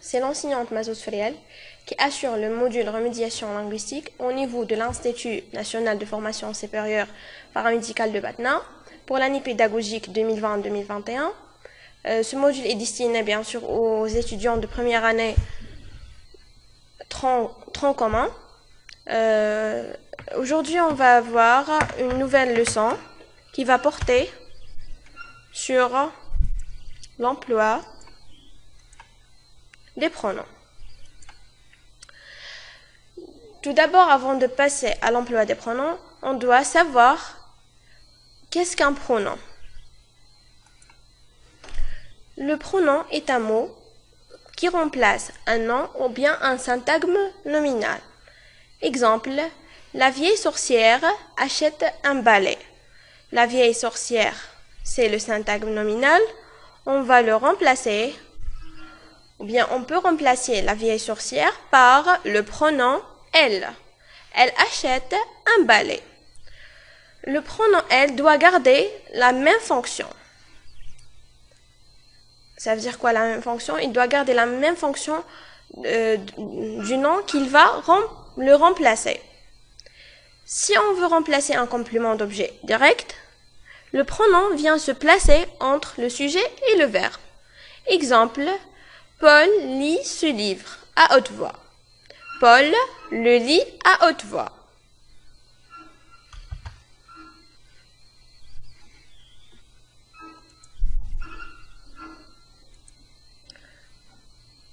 c'est l'enseignante Mazouz Friel qui assure le module remédiation linguistique au niveau de l'Institut national de formation supérieure paramédicale de Batna pour l'année pédagogique 2020-2021. Ce module est destiné bien sûr aux étudiants de première année tronc commun. Aujourd'hui, on va avoir une nouvelle leçon qui va porter sur l'emploi des pronoms. Tout d'abord, avant de passer à l'emploi des pronoms, on doit savoir qu'est-ce qu'un pronom. Le pronom est un mot qui remplace un nom ou bien un syntagme nominal. Exemple, la vieille sorcière achète un balai. La vieille sorcière, c'est le syntagme nominal. On va le remplacer, ou bien on peut remplacer la vieille sorcière par le pronom elle. Elle achète un balai. Le pronom elle doit garder la même fonction. Ça veut dire quoi la même fonction? Il doit garder la même fonction du nom qu'il va le remplacer. Si on veut remplacer un complément d'objet direct, le pronom vient se placer entre le sujet et le verbe. Exemple, Paul lit ce livre à haute voix. Paul le lit à haute voix.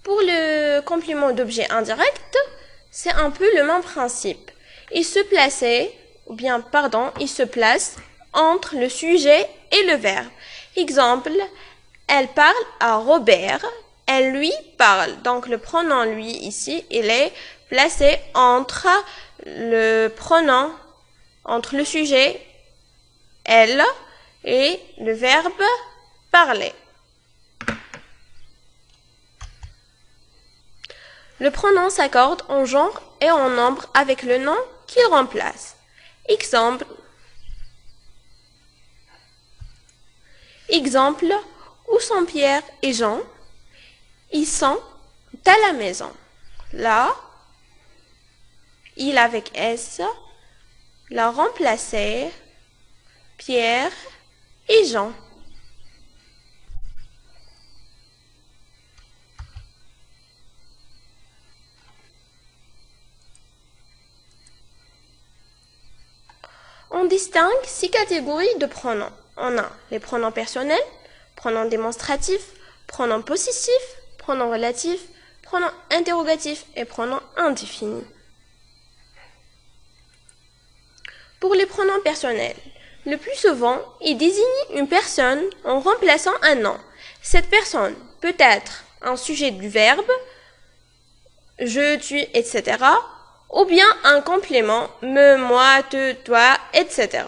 Pour le complément d'objet indirect, c'est un peu le même principe. Il se place entre le sujet et le verbe. Exemple, elle parle à Robert, elle lui parle. Donc le pronom lui ici, il est placé entre le sujet elle et le verbe parler. Le pronom s'accorde en genre et en nombre avec le nom qu'il remplace. Exemple, où sont Pierre et Jean? Ils sont à la maison. Là, il avec S l'a remplacé Pierre et Jean. On distingue 6 catégories de pronoms. On a les pronoms personnels, pronoms démonstratifs, pronoms possessifs, pronoms relatifs, pronoms interrogatifs et pronoms indéfinis. Pour les pronoms personnels, le plus souvent, ils désignent une personne en remplaçant un nom. Cette personne peut être un sujet du verbe, je, tu, etc., ou bien un complément, me, moi, te, toi, etc.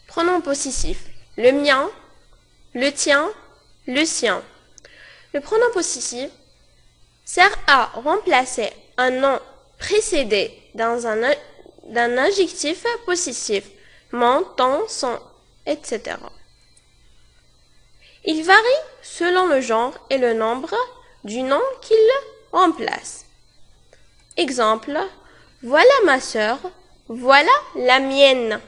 Pronom possessif, le mien, le tien, le sien. Le pronom possessif sert à remplacer un nom précédé d'un adjectif possessif, mon, ton, son, etc. Il varie selon le genre et le nombre du nom qu'il remplace. Exemple, voilà ma sœur, voilà la mienne.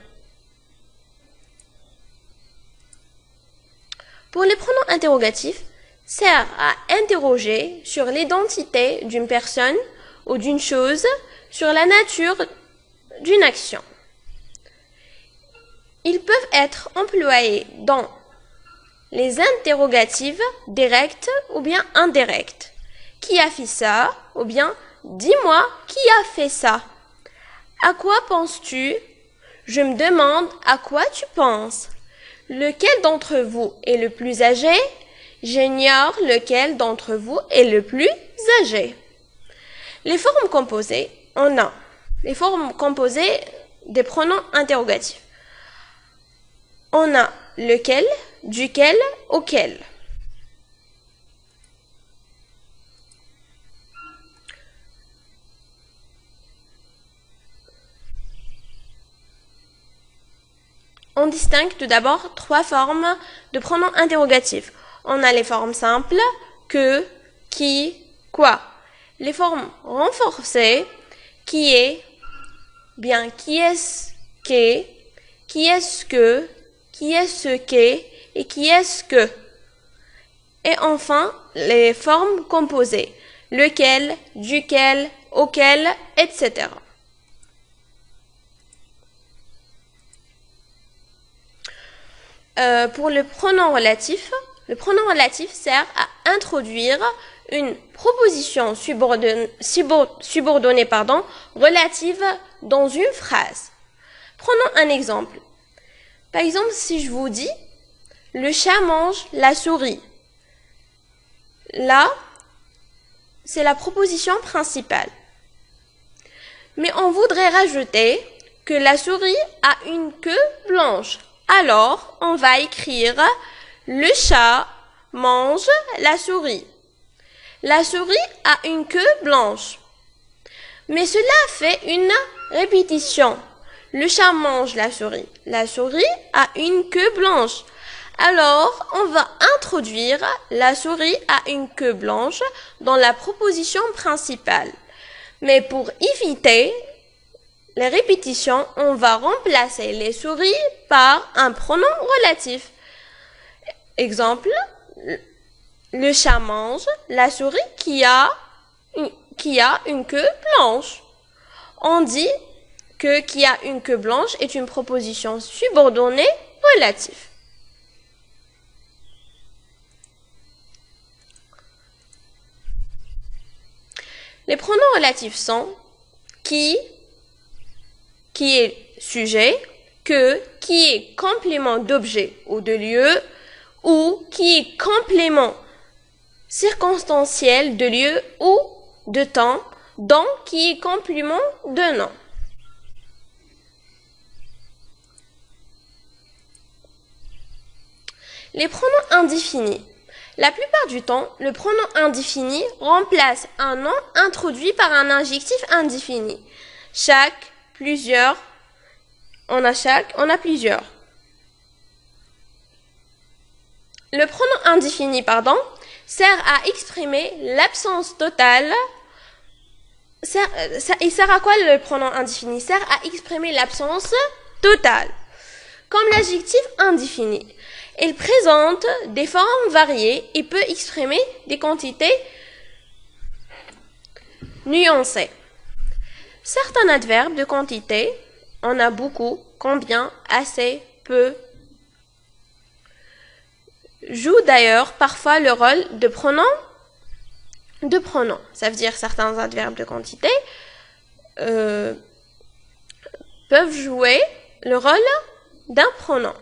Pour les pronoms interrogatifs, sert à interroger sur l'identité d'une personne ou d'une chose, sur la nature d'une action. Ils peuvent être employés dans les interrogatives directes ou bien indirectes. Qui a fait ça? Ou bien dis-moi qui a fait ça? À quoi penses-tu? Je me demande à quoi tu penses. Lequel d'entre vous est le plus âgé? J'ignore lequel d'entre vous est le plus âgé. Les formes composées, on a les formes composées des pronoms interrogatifs. On a lequel, duquel, auquel. On distingue tout d'abord trois formes de pronoms interrogatifs. On a les formes simples, que, qui, quoi. Les formes renforcées, qui est, bien qui est-ce qu'est, qui est-ce que, qui est ce qu'est et qui est-ce que. Et enfin, les formes composées, lequel, duquel, auquel, etc. Pour le pronom relatif sert à introduire une proposition subordonnée, relative dans une phrase. Prenons un exemple. Par exemple, si je vous dis « Le chat mange la souris », là, c'est la proposition principale. Mais on voudrait rajouter que la souris a une queue blanche. Alors, on va écrire « Le chat mange la souris ». La souris a une queue blanche. Mais cela fait une répétition. Le chat mange la souris. La souris a une queue blanche. Alors, on va introduire la souris a une queue blanche dans la proposition principale. Mais pour éviter les répétitions, on va remplacer les souris par un pronom relatif. Exemple, le chat mange la souris qui a une queue blanche. On dit que qui a une queue blanche est une proposition subordonnée relative. Les pronoms relatifs sont qui est sujet, que, qui est complément d'objet ou de lieu, ou qui est complément circonstanciel de lieu ou de temps, dont qui est complément de nom. Les pronoms indéfinis. La plupart du temps, le pronom indéfini remplace un nom introduit par un adjectif indéfini. Chaque, plusieurs, on a plusieurs. Le pronom indéfini, sert à exprimer l'absence totale. Il sert à quoi le pronom indéfini? Sert à exprimer l'absence totale. Comme l'adjectif indéfini. Il présente des formes variées et peut exprimer des quantités nuancées. Certains adverbes de quantité, on a beaucoup, combien, assez, peu, jouent d'ailleurs parfois le rôle de pronom. Ça veut dire certains adverbes de quantité peuvent jouer le rôle d'un pronom.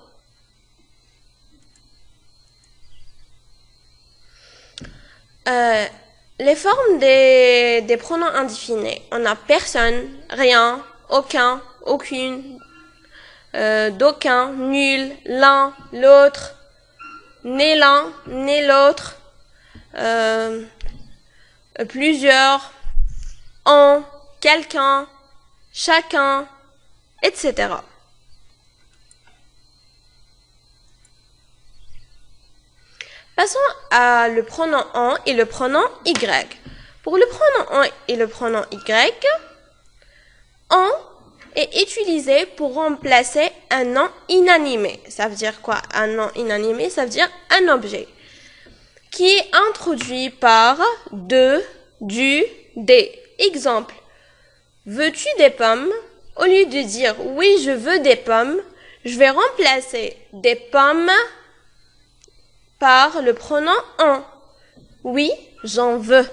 Les formes des pronoms indéfinis. On a personne, rien, aucun, aucune, d'aucun, nul, l'un, l'autre, ni l'un, ni l'autre, plusieurs, en, quelqu'un, chacun, etc. Passons à le pronom en et le pronom y. Pour le pronom en et le pronom y, en est utilisé pour remplacer un nom inanimé. Ça veut dire quoi? Un nom inanimé, ça veut dire un objet qui est introduit par de, du, des. Exemple, veux-tu des pommes? Au lieu de dire oui, je veux des pommes, je vais remplacer des pommes par le pronom en. Oui, j'en veux.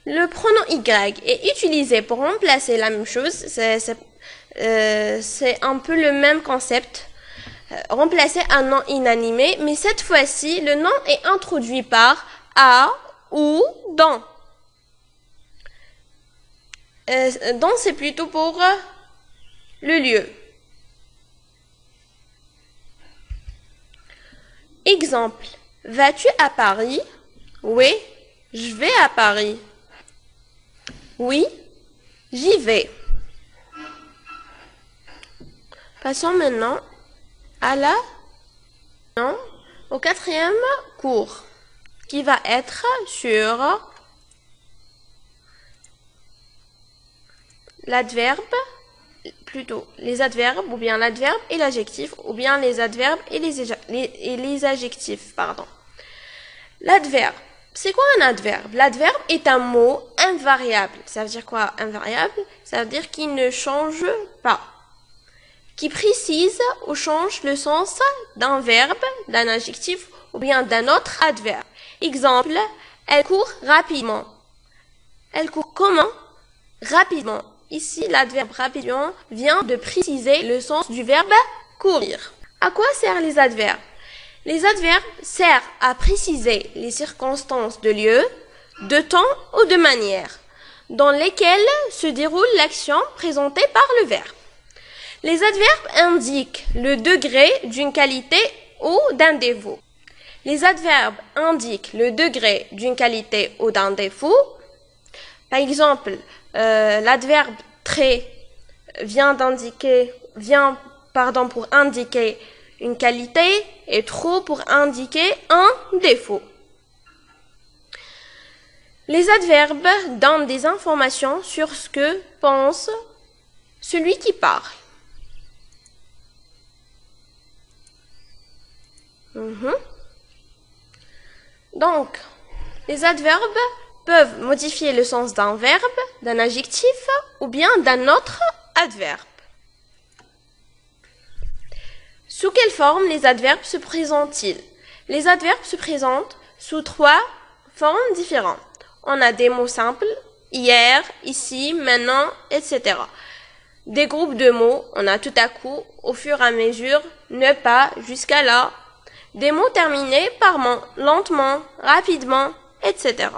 Le pronom y est utilisé pour remplacer la même chose. C'est un peu le même concept. Remplacer un nom inanimé, mais cette fois-ci, le nom est introduit par à ou dans. Dans, c'est plutôt pour le lieu. Exemple, vas-tu à Paris? Oui, je vais à Paris. Oui, j'y vais. Passons maintenant au quatrième cours, qui va être sur l'adverbe, plutôt les adverbes, ou bien l'adverbe et l'adjectif, ou bien les adverbes et les adjectifs, pardon. L'adverbe. C'est quoi un adverbe? L'adverbe est un mot invariable. Ça veut dire quoi, invariable? Ça veut dire qu'il ne change pas, qui précise ou change le sens d'un verbe, d'un adjectif ou bien d'un autre adverbe. Exemple, elle court rapidement. Elle court comment? Rapidement. Ici, l'adverbe rapidement vient de préciser le sens du verbe courir. À quoi servent les adverbes? Les adverbes servent à préciser les circonstances de lieu, de temps ou de manière dans lesquelles se déroule l'action présentée par le verbe. Les adverbes indiquent le degré d'une qualité ou d'un défaut. Les adverbes indiquent le degré d'une qualité ou d'un défaut. Par exemple, l'adverbe très vient pour indiquer une qualité et trop pour indiquer un défaut. Les adverbes donnent des informations sur ce que pense celui qui parle. Donc, les adverbes peuvent modifier le sens d'un verbe, d'un adjectif ou bien d'un autre adverbe. Sous quelle forme les adverbes se présentent-ils? Les adverbes se présentent sous 3 formes différentes. On a des mots simples, hier, ici, maintenant, etc. Des groupes de mots, on a tout à coup, au fur et à mesure, ne pas, jusqu'à là. Des mots terminés par ment, lentement, rapidement, etc.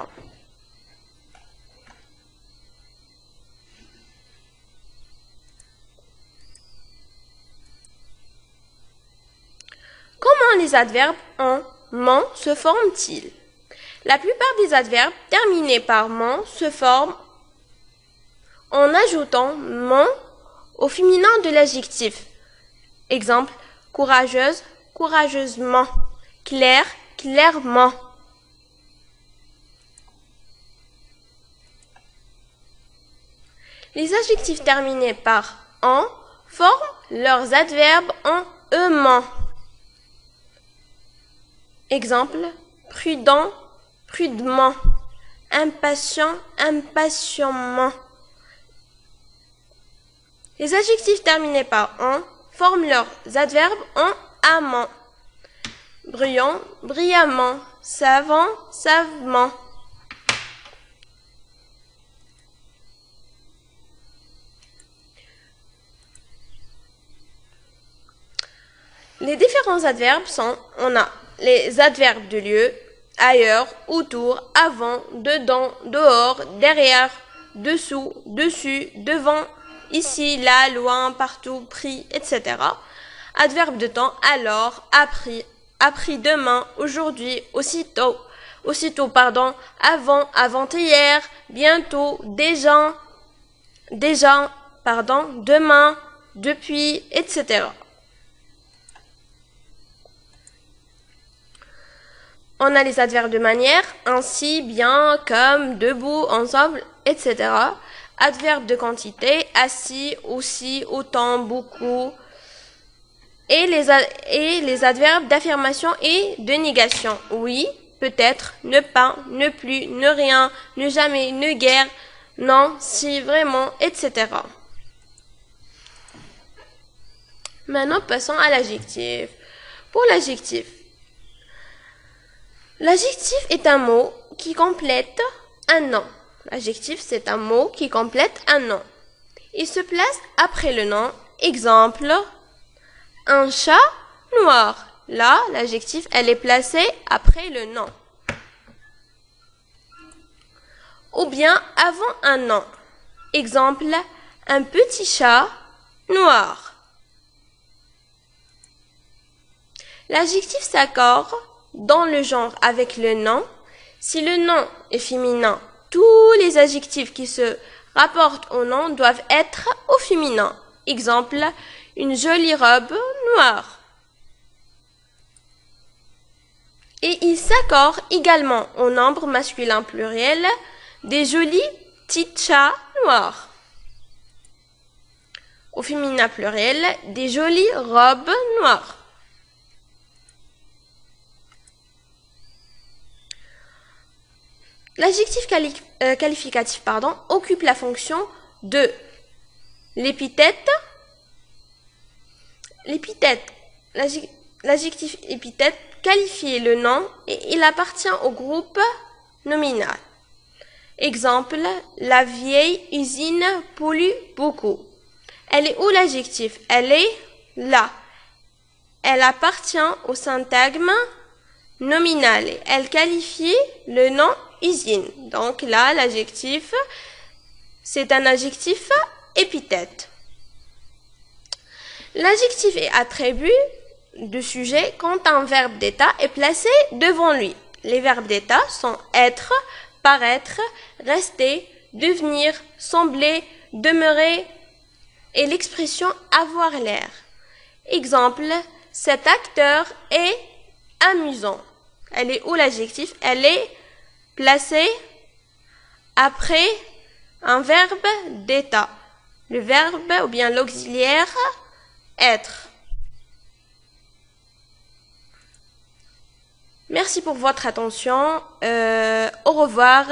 Comment les adverbes en ment se forment-ils? La plupart des adverbes terminés par ment se forment en ajoutant ment au féminin de l'adjectif. Exemple, courageuse, courageusement, clair, clairement. Les adjectifs terminés par en forment leurs adverbes en ement. Exemple, prudent, prudemment, impatient, impatiemment. Les adjectifs terminés par en forment leurs adverbes en amant. Brillant, brillamment, savant, savement. Les différents adverbes sont, on a les adverbes de lieu, ailleurs, autour, avant, dedans, dehors, derrière, dessous, dessus, devant, ici, là, loin, partout, pris, etc. Adverbe de temps, alors, appris demain, aujourd'hui, aussitôt, avant, avant-hier, bientôt, déjà, demain, depuis, etc. On a les adverbes de manière, ainsi, bien, comme, debout, ensemble, etc. Adverbes de quantité, assis, aussi, autant, beaucoup. Et les adverbes d'affirmation et de négation. Oui, peut-être, ne pas, ne plus, ne rien, ne jamais, ne guère, non, si, vraiment, etc. Maintenant, passons à l'adjectif. Pour l'adjectif, l'adjectif est un mot qui complète un nom. L'adjectif, c'est un mot qui complète un nom. Il se place après le nom. Exemple, un chat noir. Là, l'adjectif, elle est placée après le nom. Ou bien avant un nom. Exemple, un petit chat noir. L'adjectif s'accorde dans le genre avec le nom. Si le nom est féminin, tous les adjectifs qui se rapportent au nom doivent être au féminin. Exemple, une jolie robe noire. Et il s'accorde également au nombre masculin pluriel des jolis petits chats noirs. Au féminin pluriel, des jolies robes noires. L'adjectif qualificatif occupe la fonction de l'épithète. L'adjectif épithète qualifie le nom et il appartient au groupe nominal. Exemple, la vieille usine pollue beaucoup. Elle est où l'adjectif? Elle est là. Elle appartient au syntagme nominal. Elle qualifie le nom usine. Donc là, l'adjectif, c'est un adjectif épithète. L'adjectif est attribut de sujet quand un verbe d'état est placé devant lui. Les verbes d'état sont être, paraître, rester, devenir, sembler, demeurer et l'expression avoir l'air. Exemple, cet acteur est amusant. Elle est où l'adjectif? Elle est placée après un verbe d'état. Le verbe ou bien l'auxiliaire être. Merci pour votre attention. Au revoir.